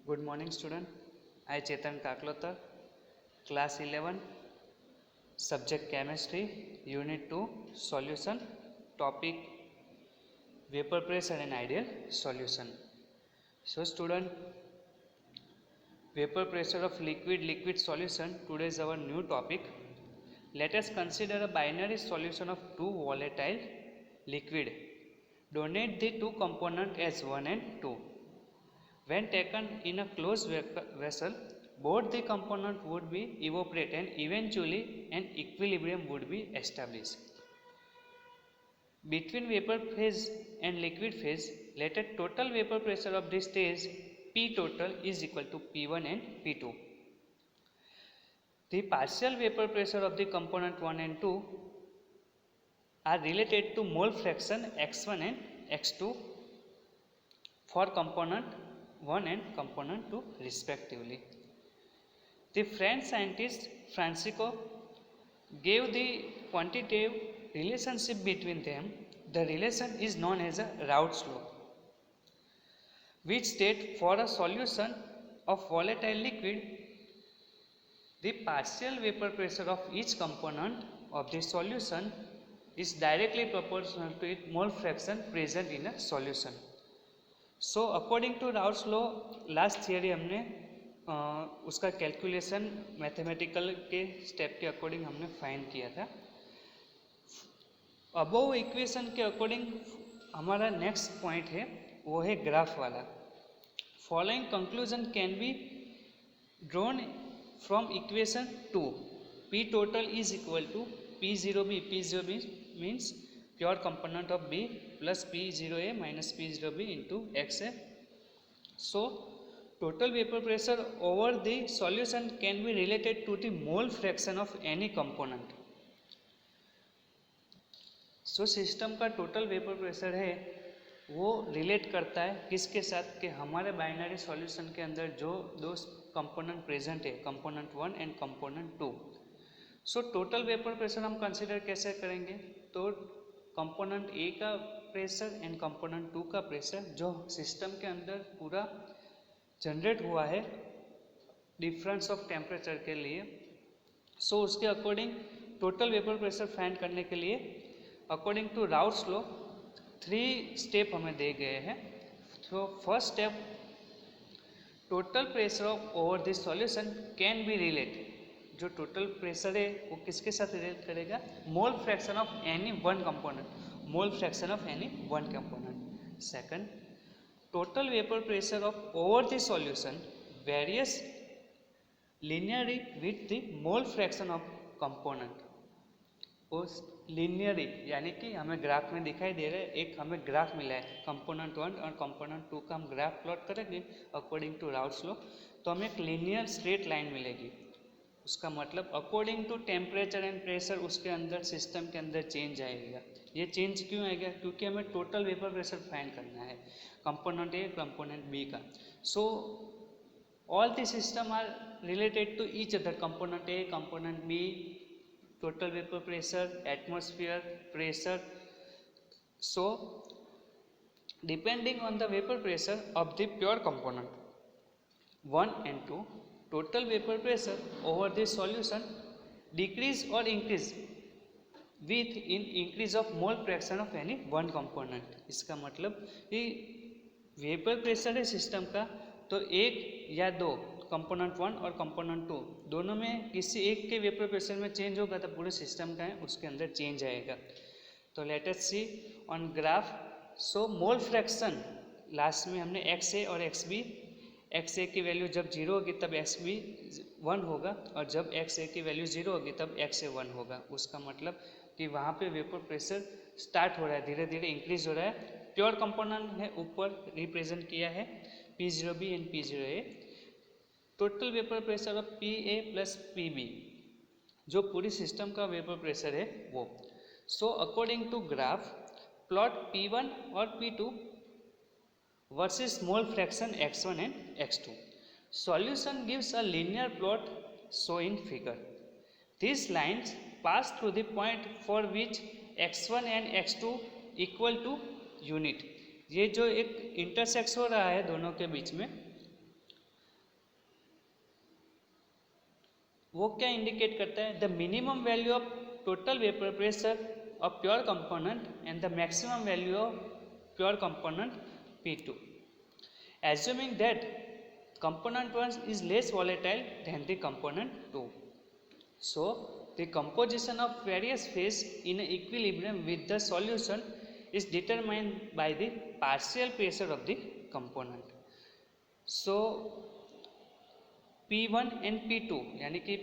Good morning, student. I Chetan Kaklota, class 11, subject chemistry, unit 2, solution, topic vapor pressure and ideal solution. So, student, vapor pressure of liquid solution. Today is our new topic. Let us consider a binary solution of two volatile liquid. Donate the two components as 1 and 2. When taken in a closed vessel, both the components would be evaporate and eventually an equilibrium would be established. Between vapor phase and liquid phase, let a total vapor pressure of this stage P total is equal to P1 and P2. The partial vapor pressure of the component 1 and 2 are related to mole fraction x1 and x2 for component 1 and component 2 respectively. The French scientist Francisco gave the quantitative relationship between them. The relation is known as a Raoult's law, which states for a solution of volatile liquid, the partial vapor pressure of each component of the solution is directly proportional to its mole fraction present in a solution. So according to Raoult's law, last theory हमने उसका calculation mathematical के step के according हमने find किया था. Above equation के according हमारा next point है वो है ग्राफ वाला. Following conclusion can be drawn from equation 2. P total is equal to P0B. P0B means pure component of B plus P0A minus P0B into XA. So total vapor pressure over the solution can be related to the mole fraction of any component. So system का total vapour pressure है वो relate करता है किसके साथ कि हमारे binary solution के अंदर जो दो कंपोनेंट प्रेजेंट है, component 1 and component 2. So total vapour pressure हम कंसिडर कैसे करेंगे, तो कंपोनेंट ए का प्रेशर एंड कंपोनेंट 2 का प्रेशर जो सिस्टम के अंदर पूरा जनरेट हुआ है डिफरेंस ऑफ टेम्परेचर के लिए. सो उसके according total vapour pressure find करने के लिए according to Raoult's law 3 step हमें दे गए हैं. तो first step, total pressure of over this solution can be relate. जो टोटल प्रेशर है वो किसके साथ रिलेट करेगा, mole fraction of any one component, mole fraction of any one component. Second, total vapor pressure of over the solution varies linearly with the mole fraction of component. उस linearly यानी कि हमें graph में दिखाई दे रहा है, एक हमें ग्राफ मिला है कंपोनेंट 1 और कंपोनेंट 2 का हम ग्राफ प्लॉट करेंगे अकॉर्डिंग टू राउट्स लॉ तो हमें एक लीनियर स्ट्रेट लाइन मिलेगी. उसका मतलब according to temperature and pressure उसके अंदर सिस्टम के अंदर चेंज आएगा. ये चेंज क्यों आएगा, क्योंकि हमें टोटल वेपर प्रेशर फाइंड करना है कंपोनेंट ए कंपोनेंट बी का. So all the system are related to each other, component A component B, total vapour pressure, atmosphere pressure. So depending on the vapour pressure of the pure component 1 and 2, total vapor pressure over the solution decrease or increase with in increase of mole fraction of any one component. इसका मतलब कि vapour pressure है system का तो एक या दो component 1 और कंपोनेंट 2 दोनों में किसी एक के वेपर प्रेशर में चेंज होगा तो पूरे सिस्टम का है उसके अंदर चेंज आएगा. तो let us see on graph. So mole fraction last में हमने एक्स ए और एक्स बी, एक्स ए की वैल्यू जब 0 होगी तब एक्स बी 1 होगा और जब एक्स ए की वैल्यू 0 होगी तब एक्स ए 1 होगा. उसका मतलब कि वहाँ पे वेपर प्रेशर स्टार्ट हो रहा है, धीरे धीरे इंक्रीज हो रहा है. प्योर कंपोनेंट है ऊपर रिप्रेजेंट किया है P0B and P0A. Total vapour pressure of PA plus PB जो पूरी सिस्टम का वेपर प्रेशर है वो. So according to graph plot P1 और P2 versus mole fraction x1 and x2. Solution gives a linear plot shown in figure. These lines pass through the point for which x1 and x2 equal to unit. ये जो एक intersex हो रहा है दोनों के बीच में वो क्या इंडिकेट करता है, the minimum value of total vapour pressure of pure component and the maximum value of pure component P2, assuming that component 1 is less volatile than the component 2. So the composition of various phase in equilibrium with the solution is determined by the partial pressure of the component. So P1 and P2 यानी कि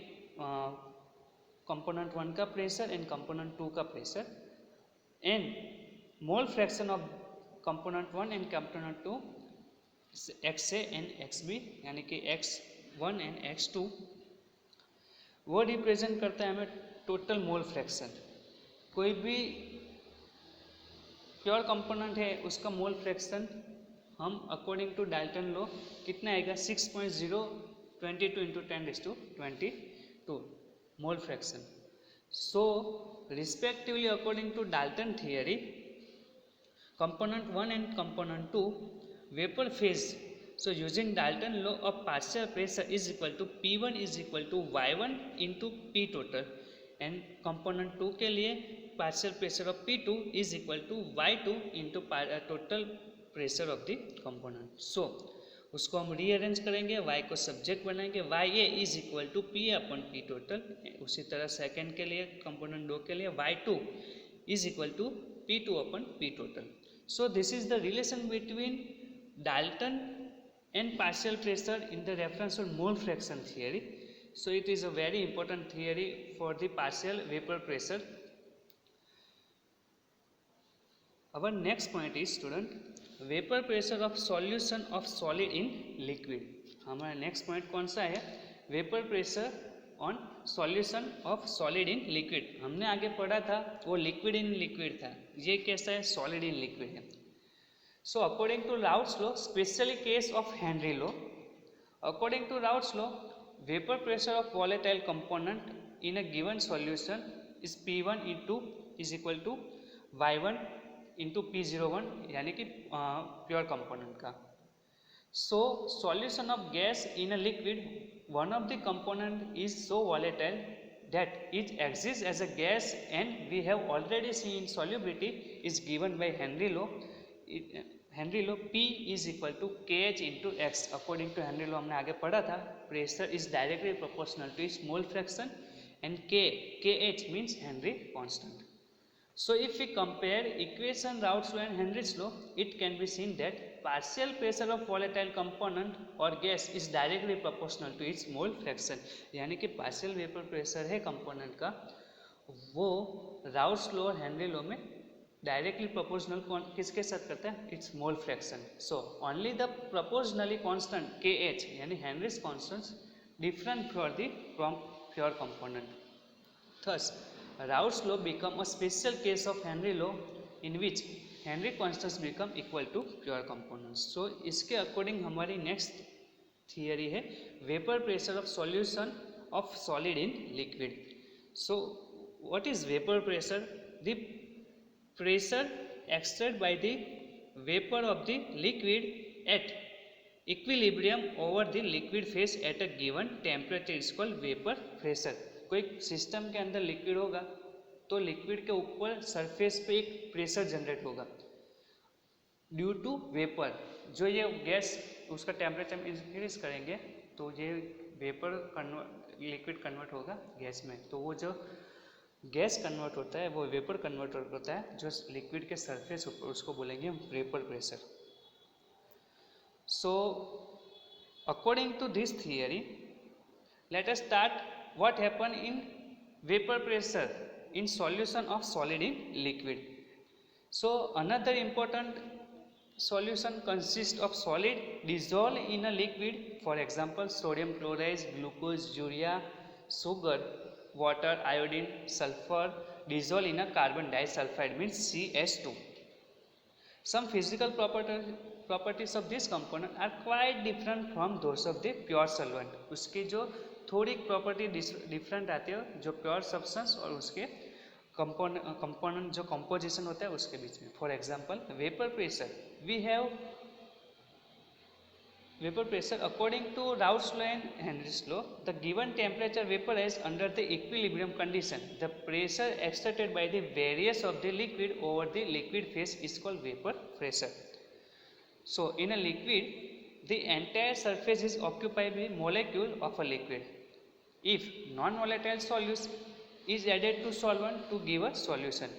component 1 का pressure and component 2 का pressure and mole fraction of component 1 and component 2 XA and XB यानी कि X1 and X2 वो represent करता है हमें टोटल मोल फ्रैक्शन। कोई भी प्योर कंपोनेंट है उसका मोल फ्रैक्शन हम अकॉर्डिंग टू डाल्टन लॉ कितना आएगा 6.022 into 10⁻22 mole fraction. So respectively according to Dalton theory component 1 and component 2 vapor phase, so using Dalton law of partial pressure is equal to P1 is equal to Y1 into P total and component 2 के लिए partial pressure of P2 is equal to Y2 into total pressure of the component. So उसको हम rearrange करेंगे, y को subject बनाएंगे, Ya is equal to P upon P total. उसी तरह second के लिए कंपोनेंट 2 के लिए Y2 is equal to P2 upon P total. So this is the relation between Dalton and partial pressure in the reference to mole fraction theory. So it is a very important theory for the partial vapor pressure. Our next point is student vapor pressure of solution of solid in liquid. हमारा next point कौन सा है, vapor pressure on solution of solid in liquid. हमने आगे पढ़ा था वो liquid in liquid था, ये कैसा है solid in liquid है. So according to Raoult's law, specially case of Henry law, according to Raoult's law, vapor pressure of volatile component in a given solution is P1 into is equal to Y1 into P01 यानी कि pure component का. So solution of gas in a liquid, one of the component is so volatile that it exists as a gas and we have already seen solubility is given by Henry law. Henry law P is equal to KH into X. According to Henry law हमने आगे पढ़ा था pressure is directly proportional to its mole fraction and KH means Henry constant. So if we compare equation Raoult's law and Henry's law, it can be seen that partial pressure of volatile component or gas is directly proportional to its mole fraction. यानी कि partial vapor pressure है component का वो Raoult's law और Henry law में directly proportional किसके साथ करता है, its mole fraction. So only the proportionally constant KH यानी Henry's constant different from pure component. Thus Raoult's law become a special case of Henry law in which Henry constants become equal to pure components. So इसके according हमारी next theory है vapor pressure of solution of solid in liquid. So what is vapor pressure? The pressure exerted by the vapor of the liquid at equilibrium over the liquid phase at a given temperature is called vapor pressure. कोई system के अंदर liquid होगा तो liquid के ऊपर surface पे एक pressure generate होगा ड्यू टू वेपर. जो ये गैस उसका टेम्परेचर इंक्रीज करेंगे तो ये वेपर लिक्विड कन्वर्ट होगा गैस में, तो वो जो गैस कन्वर्ट होता है वो वेपर कन्वर्ट होता है जो लिक्विड के सरफेस ऊपर, उसको बोलेंगे हम vapour pressure. So according to this theory let us start what happen in vapor pressure in solution of solid in liquid. So another important solution consists of solid dissolved in a liquid, for example sodium chloride, glucose, urea, sugar, water, iodine, sulfur dissolved in a carbon disulfide means CH2. Some physical properties of this component are quite different from those of the pure solvent. उसकी जो थोड़ी property different आती है जो pure substance और उसके component जो composition होता है उसके बीच में. For example vapour pressure, we vapor pressure according to Raoult's law and Henry's law, the given temperature vaporized under the equilibrium condition, the pressure exerted by the variance of the liquid over the liquid phase is called vapor pressure. So in a liquid, the entire surface is occupied by molecule of a liquid. If non-volatile solutes is added to solvent to give a solution,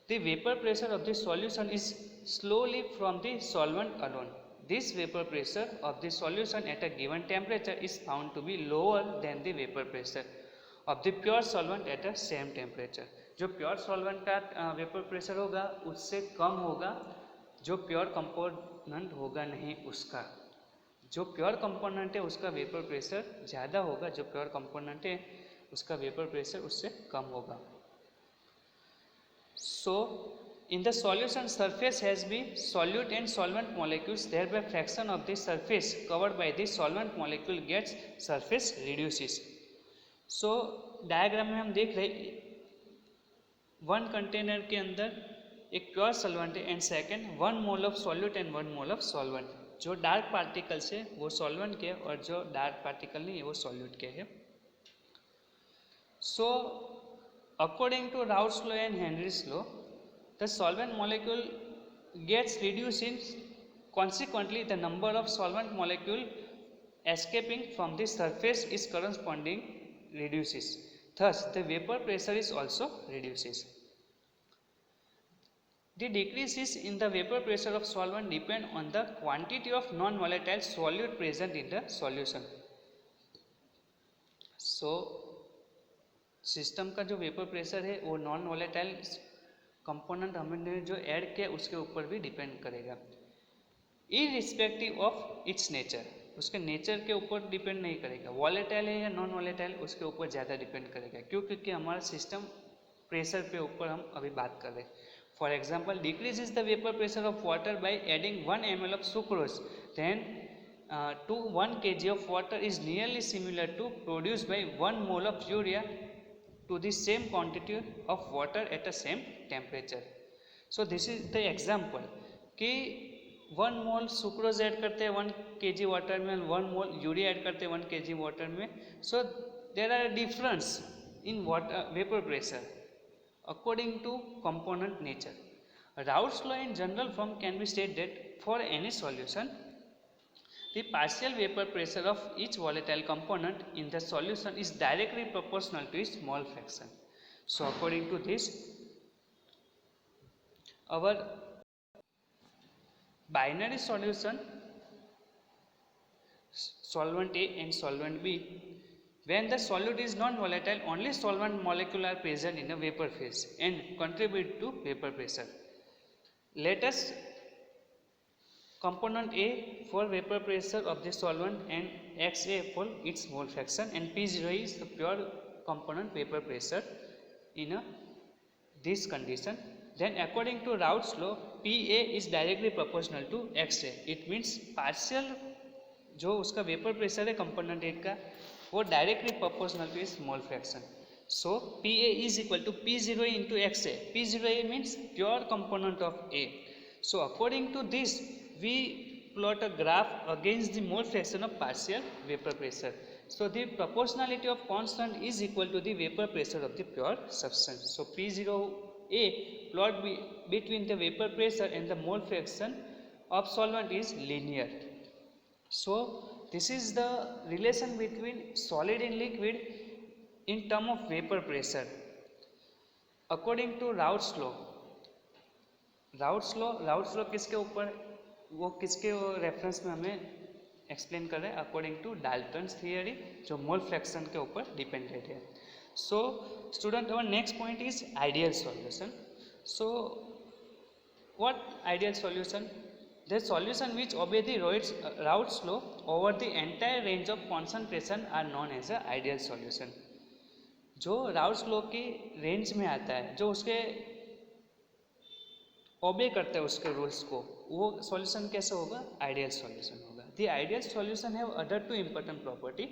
the vapor pressure of the solution is slowly from the solvent alone. This vapor pressure of the solution at a given temperature is found to be lower than the vapor pressure of the pure solvent at a same temperature. जो pure solvent का vapour pressure होगा उससे कम होगा जो pure component होगा नहीं उसका. जो प्योर कंपोनेंट है उसका वेपर प्रेशर ज़्यादा होगा, जो प्योर कंपोनेंट है उसका वेपर प्रेशर उससे कम होगा. So in the solution surface has been solute and solvent molecules, thereby fraction of the surface covered by the solvent molecule gets surface reduces. So diagram में हम देख रहे वन कंटेनर के अंदर एक प्योर सॉल्वेंट है and second 1 mole of solute and 1 mole of solvent. जो dark particles है वो सॉल्वेंट के और जो डार्क पार्टिकल नहीं है वो सॉल्यूट के है. So according to Raoult's law and Henry's law, the solvent molecule gets reduced in, consequently the number of solvent molecule escaping from the surface is corresponding reduces. Thus the vapor pressure is also reduces. The decreases in the vapor pressure of solvent depend on the quantity of non-volatile solute present in the solution. So system का जो vapour pressure है वो non volatile component हमने जो add किया उसके ऊपर भी डिपेंड करेगा, इररिस्पेक्टिव ऑफ इट्स नेचर. उसके नेचर के ऊपर डिपेंड नहीं करेगा, वोलेटाइल है या नॉन वोलेटाइल उसके ऊपर ज़्यादा डिपेंड करेगा. क्यों? क्योंकि हमारा सिस्टम प्रेशर पे ऊपर हम अभी बात कर रहे हैं. For example, decrease is the vapour pressure of water by adding 1 ml of sucrose then to 1 kg of water is nearly similar to produced by 1 mole of urea to the same quantity of water at the same temperature. So this is the example कि 1 मोल sucrose add करते हैं 1 kg water में, 1 मोल urea add करते हैं 1 kg water में. So there are difference in water vapour pressure according to component nature. Raoult's law in general form can be stated that for any solution, the partial vapor pressure of each volatile component in the solution is directly proportional to its mole fraction. So according to this, our binary solution, solvent A and solvent B, when the solute is non-volatile, only solvent molecule are present in the vapor phase and contribute to vapor pressure. Let us component A for vapor pressure of the solvent and XA for its mole fraction, and P0 is the pure component vapor pressure in this condition. Then according to Raoult's law, PA is directly proportional to XA. It means partial जो उसका vapor pressure है component A का वो directly proportional to its mole fraction. So PA is equal to P0 into XA. P0A means pure component of A. So according to this, we plot a graph against the mole fraction of partial vapor pressure. So the proportionality of constant is equal to the vapor pressure of the pure substance. So P0A plot between the vapor pressure and the mole fraction of solvent is linear. So this is the relation between solid and liquid in term of vapor pressure. According to Raoult's law, Raoult's law किसके ऊपर, वो किसके reference में हमें explain कर रहे हैं? According to Dalton's theory जो मोल फ्रैक्शन के ऊपर डिपेंडेंट है. So student, our next point is ideal solution. So what ideal solution? The solution which obey the Raoult's law over the entire range of concentration are known as a ideal solution. जो Raoult's law की range में आता है, जो उसके ओबे करता है उसके रूल्स को, वो सॉल्यूशन कैसे होगा? आइडियल सॉल्यूशन होगा. The ideal solution have other two important property,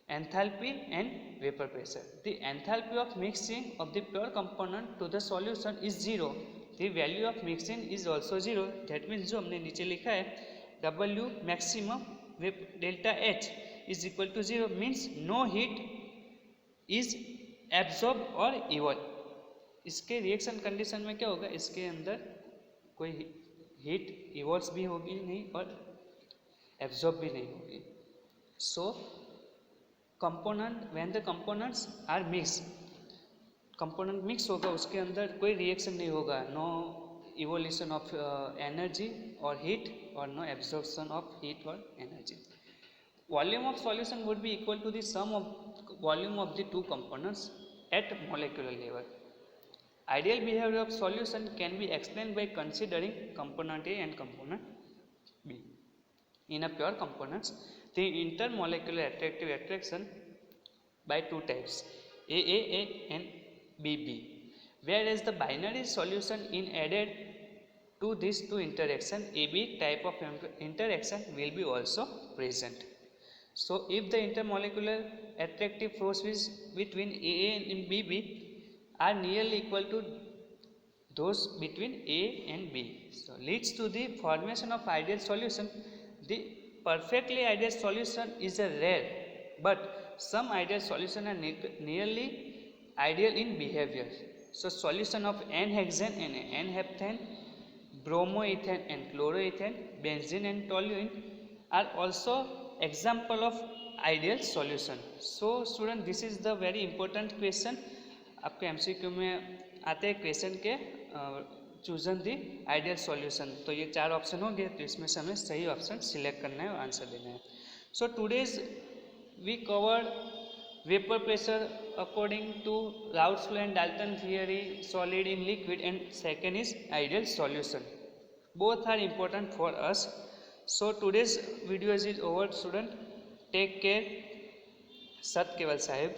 enthalpy and vapour pressure. The enthalpy of mixing of the pure component to the solution is 0. The value of mixing is also 0. दैट मीन्स जो हमने नीचे लिखा है W maximum delta H is equal to 0 means no heat is absorbed or evolved. इसके reaction condition में क्या होगा, इसके अंदर कोई हीट इवॉल्व भी होगी नहीं और एब्जॉर्ब भी नहीं होगी. So component when the components are mix, component mix होगा उसके अंदर कोई रिएक्शन नहीं होगा, नो इवोल्यूशन ऑफ एनर्जी और हीट और नो एब्जॉर्प्शन ऑफ हीट और energy. Volume of solution would be equal to the sum of volume of the two components at molecular level. Ideal behavior of solution can be explained by considering component A and component B. In a pure components, the intermolecular attractive attraction by two types, AAA and BB. Whereas the binary solution in added to these two interaction, AB type of interaction will be also present. So, if the intermolecular attractive forces between AA and BB are nearly equal to those between A and B, so leads to the formation of ideal solution. The perfectly ideal solution is a rare, but some ideal solution are nearly ideal in behavior. So solution of N-hexane and N-heptane, bromoethane and chloroethane, benzene and toluene are also example of ideal solution. So student, this is the very important question. आपके MCQ में आते हैं question के chosen the ideal solution. तो ये 4 option हो गए, तो इसमें से हमें सही ऑप्शन सिलेक्ट करना है और आंसर देना है. So today's we covered vapour pressure according to Raoult's law and Dalton theory, solid in liquid, and second is ideal solution. Both are important for us. So today's video is over student. Take care. सत केवल साहेब.